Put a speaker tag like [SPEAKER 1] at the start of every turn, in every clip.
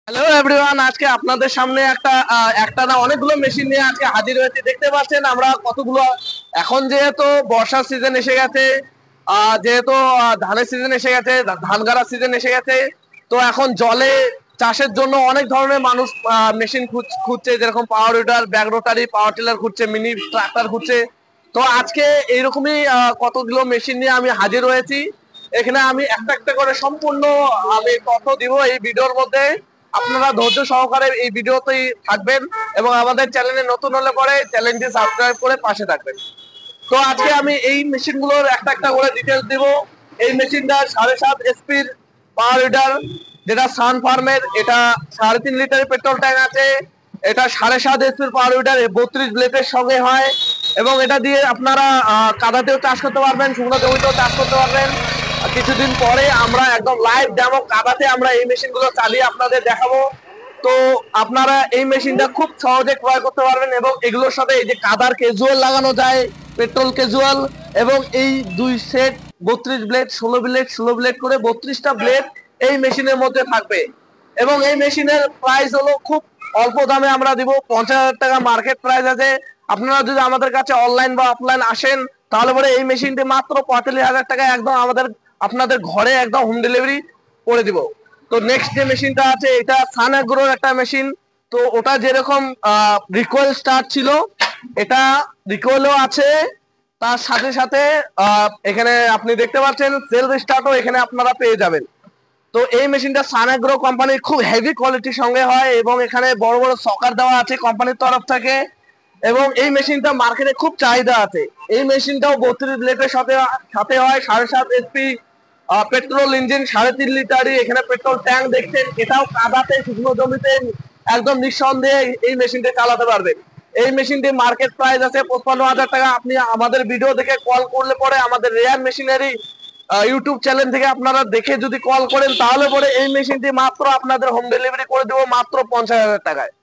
[SPEAKER 1] Hello everyone, আজকে আপনাদের সামনে একটা না অনেকগুলো মেশিন নিয়ে আজকে হাজির হয়েছে। দেখতে পাচ্ছেন আমরা কতগুলো। এখন যেহেতু বর্ষার সিজন এসে গেছে, যেহেতু ধানের সিজন এসে গেছে, ধান গাড়ার সিজন এসে গেছে, তো এখন জলে চাষের জন্য অনেক ধরনের মানুষ মেশিন খুঁজছে, যেরকম পাওয়ার weeder, back rotary, power tiller খুঁজছে, মিনি ট্রাক্টর খুঁজছে। তো আজকে এইরকমই কতগুলো মেশিন নিয়ে আমি হাজির হয়েছি। এখানে আমি একটা একটা করে সম্পূর্ণ আমি তথ্য দিব এই ভিডিওর মধ্যে। আপনারা ধৈর্য সহকারে এই ভিডিওতেই থাকবেন এবং আমাদের চ্যানেলে নতুন হলে পরে চ্যানেলটি সাবস্ক্রাইব করে পাশে থাকবেন। তো আজকে আমি এই মেশিনগুলোর একটা একটা করে ডিটেলস দিব। এই মেশিনটা 7.5 এসপির পাওয়ার উইডার, যেটা সান ফার্মের, এটা 3.5 লিটারের পেট্রোল ট্যাঙ্ক আছে। এটা 7.5 এসপির পাওয়ার উইডার 32 ব্লেডের সঙ্গে হয় এবং এটা দিয়ে আপনারা কাদাতেও চাষ করতে পারবেন, শুকনো জমিতেও চাষ করতে পারবেন। কিছুদিন পরে আমরা একদম লাইভ ডেমো কাদাতে আমরা এই মেশিনগুলো চালিয়ে আপনাদের দেখাবো। তো আপনারা এই মেশিনটা খুব সহজে ক্রয় করতে পারবেন এবং এগুলোর সাথে এই যে কাদার ক্যাজুয়াল লাগানো যায়, পেট্রোল ক্যাজুয়াল, এবং এই দুই সেট 32 ব্লেড, 16 ব্লেড করে 32টা ব্লেড এই মেশিনের মধ্যে থাকবে। এবং এই মেশিনের প্রাইস হলো খুব অল্প দামে আমরা দিব, 50,000 টাকা মার্কেট প্রাইস আছে। আপনারা যদি আমাদের কাছে অনলাইন বা অফলাইন আসেন তাহলে পরে এই মেশিনটি মাত্র 45,000 টাকা একদম আপনাদের ঘরে একদম হোম ডেলিভারি করে দিব। তো নেক্সট যে মেশিনটা আছে এটা সান এগ্রোর একটা মেশিন। তো ওটা যেরকম রিকোয়েল স্টার্ট ছিল, এটা রিকোয়েলও আছে, তার সাথে সাথে এখানে আপনি দেখতে পাচ্ছেন সেলফ স্টার্টও এখানে আপনারা পেয়ে যাবেন। তো এই মেশিনটা সান এগ্রো কোম্পানির খুব হেভি কোয়ালিটির সঙ্গে হয় এবং এখানে বড় বড় সকার দেওয়া আছে কোম্পানির তরফ থেকে। এবং এই মেশিনটা মার্কেটে খুব চাহিদা আছে। এই মেশিনটাও 32 ব্লেডের সাথে সাথে হয়, 7.5 এসপি পেট্রোল ইঞ্জিন, 3.5 লিটারই এখানে পেট্রোল ট্যাঙ্ক দেখছেন। এটাও কাদাতে, শুকনো জমিতে একদম নিঃসন্দেহে এই মেশিনটা চালাতে পারবেন। এই মেশিনটি মার্কেট প্রাইস আছে 55,000 টাকা। আপনি আমাদের ভিডিও দেখে কল করলে পরে আমাদের রেয়ার মেশিনারি ইউটিউব চ্যানেল থেকে আপনারা দেখে যদি কল করেন তাহলে পরে এই মেশিনটি মাত্র আপনাদের হোম ডেলিভারি করে দেবো মাত্র 50,000 টাকায়।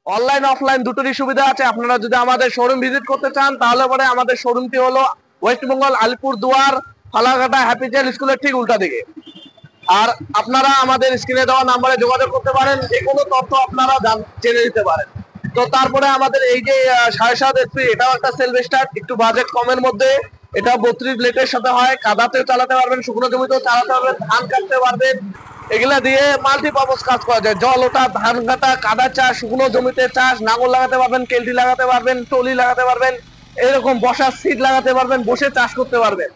[SPEAKER 1] অনলাইন অফলাইন দুটোরই সুবিধা আছে। আপনারা যদি আমাদের শোরুম ভিজিট করতে চান তাহলে পরে আমাদের শোরুমটি হলো ওয়েস্টবেঙ্গল আলিপুর দুয়ার, ফালাকাটা হ্যাপি চাইল্ড স্কুলের ঠিক উল্টা দিকে। আর আপনারা আমাদের স্ক্রিনে দেওয়া নাম্বারে যোগাযোগ করতে পারেন, যে কোনো তথ্য আপনারা জেনে নিতে পারেন। তো তারপরে আমাদের এই যে 7.5 এসপি, এটাও একটা সেলফ স্টার্ট, একটু বাজেট কমের মধ্যে। এটা 32 ব্লেডের সাথে হয়, কাদাতেও চালাতে পারবেন, শুকনো জমিতেও চালাতে পারবেন, ধান কাটতে পারবেন। এগুলা দিয়ে মাল্টিপারপাস কাজ করা যায়, জল ওঠা, ধান কাটা, কাদা চাষ, শুকনো জমিতে চাষ, নাঙল লাগাতে পারবেন, কেলটি লাগাতে পারবেন, টলি লাগাতে পারবেন, এরকম বসার সিট লাগাতে পারবেন, বসে চাষ করতে পারবেন।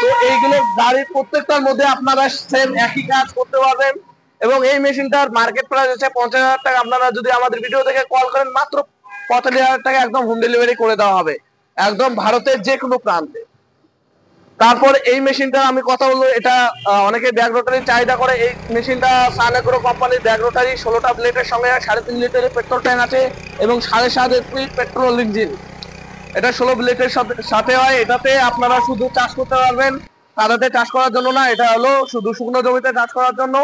[SPEAKER 1] তো এইগুলো গাড়ির প্রত্যেকটার মধ্যে আপনারা সেম একই কাজ করতে পারবেন। এবং এই মেশিনটার মার্কেট প্রাইস হচ্ছে 50,000 টাকা। আপনারা যদি আমাদের ভিডিও থেকে কল করেন মাত্র 45,000 টাকা একদম হোম ডেলিভারি করে দেওয়া হবে, একদম ভারতের যে কোনো প্রান্তে। তারপর এই মেশিনটা আমি কথা বলবো, এটা অনেকে ব্যাগ রোটারি চাহিদা করে। এই মেশিনটা সান এগ্রো কোম্পানির ব্যাগ রোটারি, 16টা ব্লেডের সঙ্গে 3.5 লিটারের পেট্রোল ট্যাঙ্ক আছে এবং 7.5 এসপি পেট্রোল ইঞ্জিন। এটা 16 ব্লেডের সাথে হয়। এটাতে আপনারা শুধু চাষ করতে পারবেন, কাদাতে চাষ করার জন্য না, এটা হলো শুধু শুকনো জমিতে চাষ করার জন্য।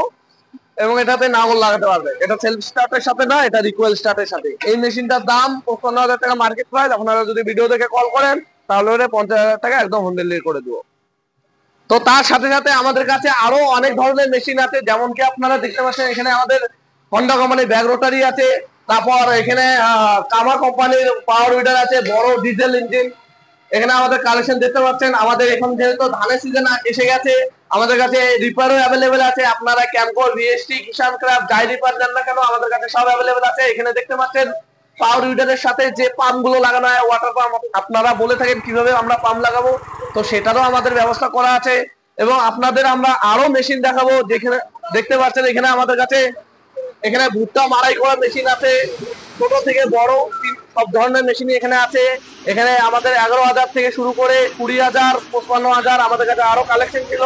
[SPEAKER 1] এবং এটাতে নাঙল লাগাতে পারবে। এটা সেলফ স্টার্টের সাথে না, এটা রিকোয়েল স্টার্টের সাথে। এই মেশিনটার দাম 55,000 টাকা মার্কেট প্রাইস। আপনারা যদি ভিডিও দেখে কল করেন তাহলে 50,000 টাকা একদম হোম ডেলিভারি করে দেবো। তো তার সাথে সাথে আমাদের কাছে আরো অনেক ধরনের মেশিন আছে, যেমন কি আপনারা দেখতে পাচ্ছেন এখানে আমাদের হন্ডা কোম্পানির ব্যাগ রোটারি আছে। তারপর এখানে কামা কোম্পানির পাওয়ার উইডার আছে, বড় ডিজেল ইঞ্জিন। এখানে আমাদের কালেকশন দেখতে পাচ্ছেন। আমাদের এখন যেহেতু ধানের সিজন এসে গেছে, আমাদের কাছে রিপারও অ্যাভেলেবেল আছে। আপনারা ক্যামকো, ভিএসটি, কিষান ক্রাফট, যাই রিপার দেন না কেন আমাদের কাছে সব অ্যাভেলেবেল আছে। এখানে দেখতে পাচ্ছেন পাওয়ার উইডারের সাথে যে পাম্প গুলো লাগানো হয়, ওয়াটার পাম্প, আপনারা বলে থাকেন কিভাবে আমরা পাম্প লাগাবো, তো সেটারও আমাদের ব্যবস্থা করা আছে। এবং আপনাদের আমরা আরো মেশিন দেখাবো, যেখানে দেখতে পাচ্ছেন এখানে আমাদের কাছে এখানে ভুট্টা মাড়াই করা মেশিন আছে, ছোট থেকে বড় সব ধরনের মেশিন এখানে আছে। এখানে আমাদের 11,000 থেকে শুরু করে 20,000, 55,000 আমাদের কাছে আরো কালেকশন ছিল।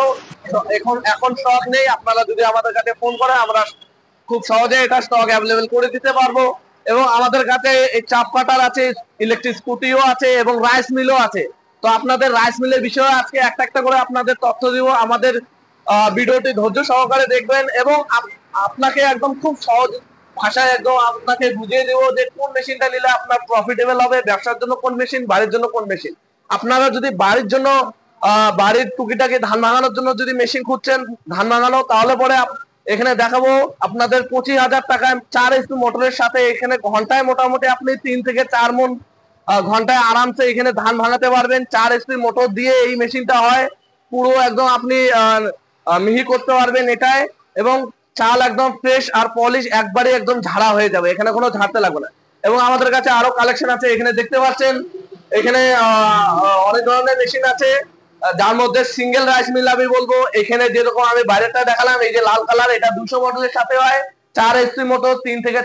[SPEAKER 1] এখন স্টক নেই। আপনারা যদি আমাদের কাছে ফোন করেন আমরা খুব সহজে এটা স্টক অ্যাভেলেবেল করে দিতে পারবো। এবং আমাদের কাছে এই চাপ কাটার আছে, ইলেকট্রিক স্কুটিও আছে এবং রাইস মিলও আছে। তো আপনাদের রাইস মিলের বিষয়ে আজকে একটা একটা করে আপনাদের তথ্য দিব। আমাদের ভিডিওটি ধৈর্য সহকারে দেখবেন এবং আপনাকে একদম খুব সহজ ভাষায় একদম আপনাকে বুঝিয়ে দেবো যে কোন মেশিনটা নিলে আপনার প্রফিটেবল হবে, ব্যবসার জন্য কোন মেশিন, বাড়ির জন্য কোন মেশিন। আপনারা যদি বাড়ির জন্য বাড়ির টুকিটাকি ধান ভাঙানোর জন্য যদি মেশিন খুঁজছেন, ধান ভাঙানো, তাহলে পরে এখানে দেখাবো আপনাদের 25,000 টাকায় 4 HP মোটরের সাথে এখানে ঘন্টায় মোটামুটি আপনি 3 থেকে 4 মণ ঘন্টায় আরামসে এখানে ধান ভাঙাতে পারবেন। 4 HP মোটর দিয়ে এই মেশিনটা হয়, পুরো একদম আপনি মিহি করতে পারবেন এটায়, এবং চাল একদম ফ্রেশ আর পলিশ একবারে একদম ঝাড়া হয়ে যাবে, এখানে কোনো ঝাড়তে লাগবে না। এবং আমাদের কাছে আরো কালেকশন আছে, এখানে দেখতে পাচ্ছেন এখানে অনেক ধরনের মেশিন আছে, যার মধ্যে সিঙ্গেল রাইস মিল আমি বলবো। এখানে যেরকম আমি বাইরেটা দেখালাম, এই যে লাল কালার, এটা 200 মডেলের সাথে হয়, 4 HP মোটর, 3 থেকে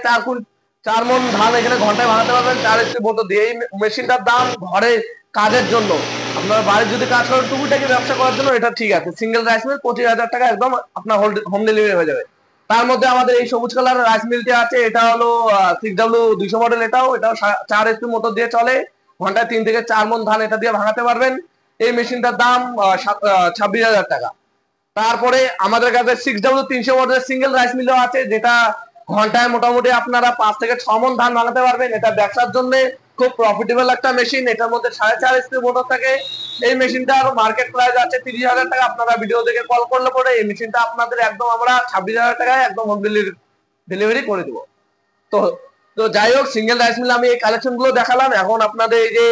[SPEAKER 1] 4 মণ ধান এখানে ঘন্টায় ভাঙাতে পারবেন 4 HP মোটর দিয়ে। এই মেশিনটার দাম ঘরে কাজের জন্য, আপনার বাড়ির যদি কাজ করেন টুকিটাকি ব্যবসা করার জন্য এটা ঠিক আছে। সিঙ্গেল রাইস মিল 25,000 টাকা একদম আপনার হোম ডেলিভারি হয়ে যাবে। তার মধ্যে আমাদের এই সবুজ কালার রাইস মিলটি আছে, এটা হলো 6W200 মডেল, এটাও 4 HP মোটর দিয়ে চলে, ঘন্টায় 3 থেকে 4 মণ ধান এটা দিয়ে ভাঙাতে পারবেন। এই মেশিনটার দাম 26,000 টাকা। তারপরে আমাদের কাছে 6W300 মডেলের সিঙ্গেল রাইস মিলও আছে, যেটা ঘন্টায় মোটামুটি আপনারা 5 থেকে 6 মণ ধান ভাঙাতে পারবেন। এটা ব্যবসার জন্য খুব প্রফিটেবল একটা মেশিন, এটার মধ্যে 4.5 HP মোটর থাকে। এই মেশিনটার মার্কেট প্রাইস আছে 30,000 টাকা। আপনারা ভিডিও দেখে কল করলে পরে এই মেশিনটা আপনাদের একদম আমরা 26,000 টাকায় একদম হোম ডেলিভারি করে দেবো। তো তো যাই হোক, সিঙ্গেল রাইস মিল আমি এই কালেকশন গুলো দেখালাম। এখন আপনাদের এই যে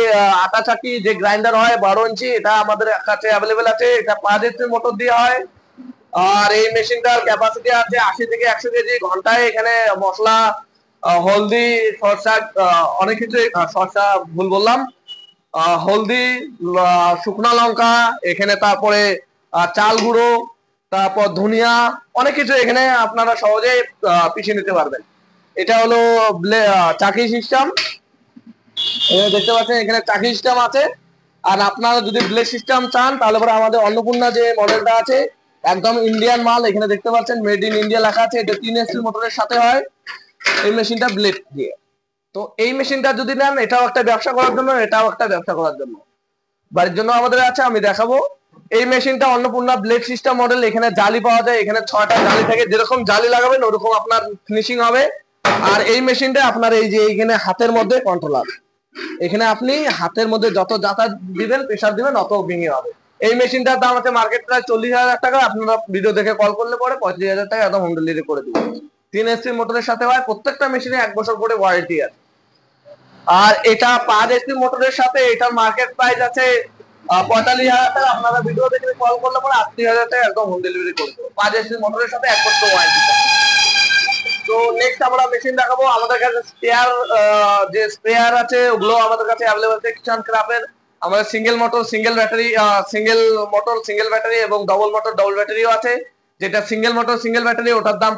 [SPEAKER 1] আটা চাকি যে গ্রাইন্ডার হয় 12 ইঞ্চি, এটা আমাদের কাছে অ্যাভেলেবেল আছে, এটা 5 HP মোটর দিয়ে হয়। আর এই মেশিনটার ক্যাপাসিটি আছে 80 থেকে 100 কেজি ঘন্টায়। এখানে মশলা, হলদি, সরষা, অনেক কিছু, সরষা ভুল বললাম, হলদি, শুকনা লঙ্কা এখানে, তারপরে চাল গুঁড়ো, তারপর ধনিয়া, অনেক কিছু এখানে আপনারা সহজে পিষে নিতে পারবেন। এটা হলো চাকি সিস্টেম, এখানে দেখতে পাচ্ছেন এখানে চাকি সিস্টেম আছে। আর আপনারা যদি ব্লেড সিস্টেম চান তাহলে পরে আমাদের অন্নপূর্ণা যে মডেলটা আছে একদম ইন্ডিয়ান মাল, এখানে দেখতে পাচ্ছেন মেড ইন ইন্ডিয়া লেখা আছে, এটা 3 HP মোটরের সাথে হয় এই মেশিনটা ব্লেড দিয়ে। তো এই মেশিনটা যদি নেন, এটাও একটা ব্যবসা করার জন্য, এটাও একটা ব্যবসা করার জন্য, বাড়ির জন্য আমাদের আছে, আমি দেখাবো। এই মেশিনটা অন্নপূর্ণা ব্লেড সিস্টেম মডেল, এখানে জালি পাওয়া যায়, এখানে 6টা জালি থাকে, যেরকম জালি লাগাবেন ওরকম আপনার ফিনিশিং হবে। আর এই মেশিনটা আপনার এই যে এখানে হাতের মধ্যে কন্ট্রোলার, এখানে আপনি হাতের মধ্যে যত যাতা দিবেন, প্রেসার দিবেন, অত ভেঙে হবে। এই মেশিনটার দাম আছে মার্কেট প্রায় 40,000 টাকা। আপনারা ভিডিও দেখে কল করলে পরে 35,000 টাকা একদম হোম ডেলিভারি করে দিব। 3 HP মোটরের সাথে হয়, প্রত্যেকটা মেশিনে 1 বছর করে ওয়ারেন্টি আছে। আর এটা 5 HP মোটরের সাথে, এটার মার্কেট প্রাইস আছে 45,000 টাকা। আপনারা ভিডিও দেখে কল করলে পরে 80,000 টাকা একদম হোম ডেলিভারি করে দেবো। 5 HP মোটরের সাথে 1 বছর ওয়ারেন্টি। তো নেক্সট আমরা মেশিন দেখাবো। আমাদের কাছে স্পেয়ার, যে স্পেয়ার আছে ওগুলো আমাদের কাছে অ্যাভেলেবল আছে কিষান ক্রাফের। আমাদের single motor, single battery, single motor, single battery এবং ডবল মোটর, ডবল ব্যাটারিও আছে। যেটা সিঙ্গেল মোটর, সিঙ্গেল ব্যাটারি ওটার দাম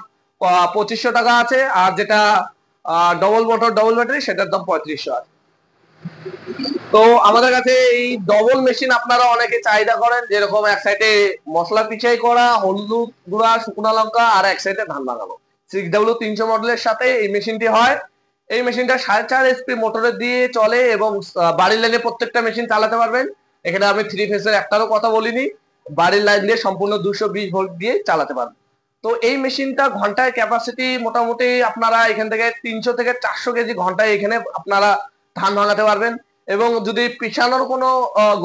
[SPEAKER 1] 2500 টাকা আছে, আর যেটা ডবল মোটর, ডবল ব্যাটারি সেটার দাম 3500 আছে। তো আমাদের কাছে এই ডবল মেশিন আপনারা অনেকে চাহিদা করেন, যেরকম এক সাইডে মশলা পিছাই করা, হলুদ গুঁড়া, শুকনো লঙ্কা, আর এক সাইডে ধান লাগানো। 6W300 মডেলের সাথে এই মেশিনটি হয়। এই মেশিনটা 4.5 HP মোটরের দিয়ে চলে, এবং বাড়ির লাইনে প্রত্যেকটা মেশিন চালাতে পারবেন। এখানে আমি 3 ফেজের একটারও কথা বলিনি, বাড়ির লাইন দিয়ে সম্পূর্ণ 220 ভোল্ট দিয়ে চালাতে পারবেন। তো এই মেশিনটা ঘন্টায় ক্যাপাসিটি মোটামুটি আপনারা এখান থেকে 300 থেকে 400 কেজি ঘন্টায় এখানে আপনারা ধান ভাঙাতে পারবেন। এবং যদি পিছানোর কোনো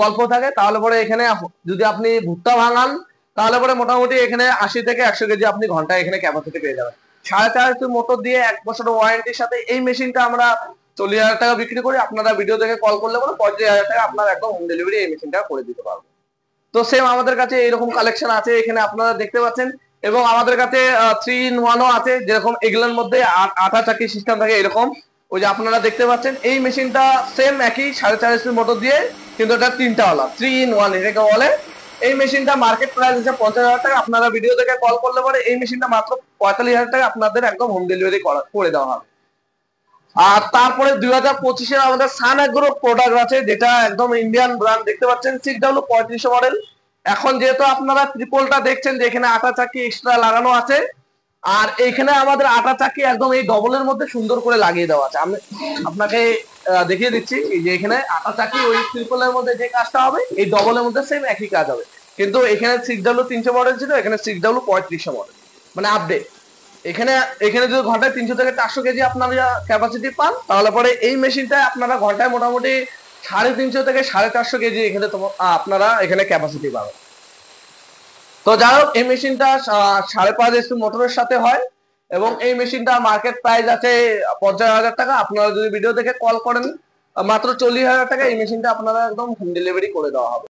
[SPEAKER 1] গল্প থাকে তাহলে পরে এখানে যদি আপনি ভুট্টা ভাঙান তাহলে পরে মোটামুটি এখানে 80 থেকে 100 কেজি আপনি ঘন্টায় এখানে ক্যাপাসিটি পেয়ে যাবেন। 4.5 HP মোটর দিয়ে 1 বছরের ওয়ারেন্টির সাথে এই মেশিনটা আমরা 40,000 টাকা বিক্রি করি। আপনারা ভিডিও দেখে কল করলে পরে 35,000 টাকা আপনার একদম হোম ডেলিভারি এই মেশিনটা করে দিতে পারবো। তো সেম আমাদের কাছে এরকম কালেকশন আছে, এখানে আপনারা দেখতে পাচ্ছেন। এবং আমাদের কাছে 3-in-1ও আছে, যেরকম এগুলোর মধ্যে আটা চাকি সিস্টেম থাকে এরকম। ওই যে আপনারা দেখতে পাচ্ছেন এই মেশিনটা সেম একই 4.5 HP মোটর দিয়ে, কিন্তু এটা 3টা ওয়ালা, 3-in-1 এটাকে বলে। এই মেশিনটা মার্কেট প্রাইস হচ্ছে 50,000 টাকা। আপনারা ভিডিও দেখে কল করলে পরে এই মেশিনটা মাত্র 45,000 টাকা আপনাদের একদম হোম ডেলিভারি করে দেওয়া হবে। আর তারপরে 2025-এর আমাদের সান এগ্রো প্রোডাক্ট আছে, যেটা একদম ইন্ডিয়ান ব্র্যান্ড, দেখতে পাচ্ছেন 6W3500 মডেল। এখন যেহেতু আপনারা ট্রিপলটা দেখছেন যে এখানে আটা চাকি এক্সট্রা লাগানো আছে, আর এখানে আমাদের আটা চাকি একদম এই ডবলের মধ্যে সুন্দর করে লাগিয়ে দেওয়া আছে। আমি আপনাকে দেখিয়ে দিচ্ছি, এই যে এখানে আটা চাকি ওই ট্রিপলের মধ্যে যে কাজটা হবে এই ডবলের মধ্যে সেম একই কাজ হবে। কিন্তু এখানে 6W300 মডেল ছিল, এখানে 6W3500 মডেল, মানে আপডেট। এখানে এখানে যদি ঘন্টায় 300 থেকে 400 কেজি আপনারা ক্যাপাসিটি পান, তাহলে পরে এই মেশিনটা আপনারা ঘন্টায় মোটামুটি 350 থেকে 450 কেজি এখানে আপনারা এখানে ক্যাপাসিটি পাবেন। তো যাই হোক, এই মেশিনটা 5.5 HP মোটরের সাথে হয় এবং এই মেশিনটা মার্কেট প্রাইস আছে 50,000 টাকা। আপনারা যদি ভিডিও দেখে কল করেন মাত্র 40,000 টাকা এই মেশিনটা আপনারা একদম হোম ডেলিভারি করে দেওয়া হবে।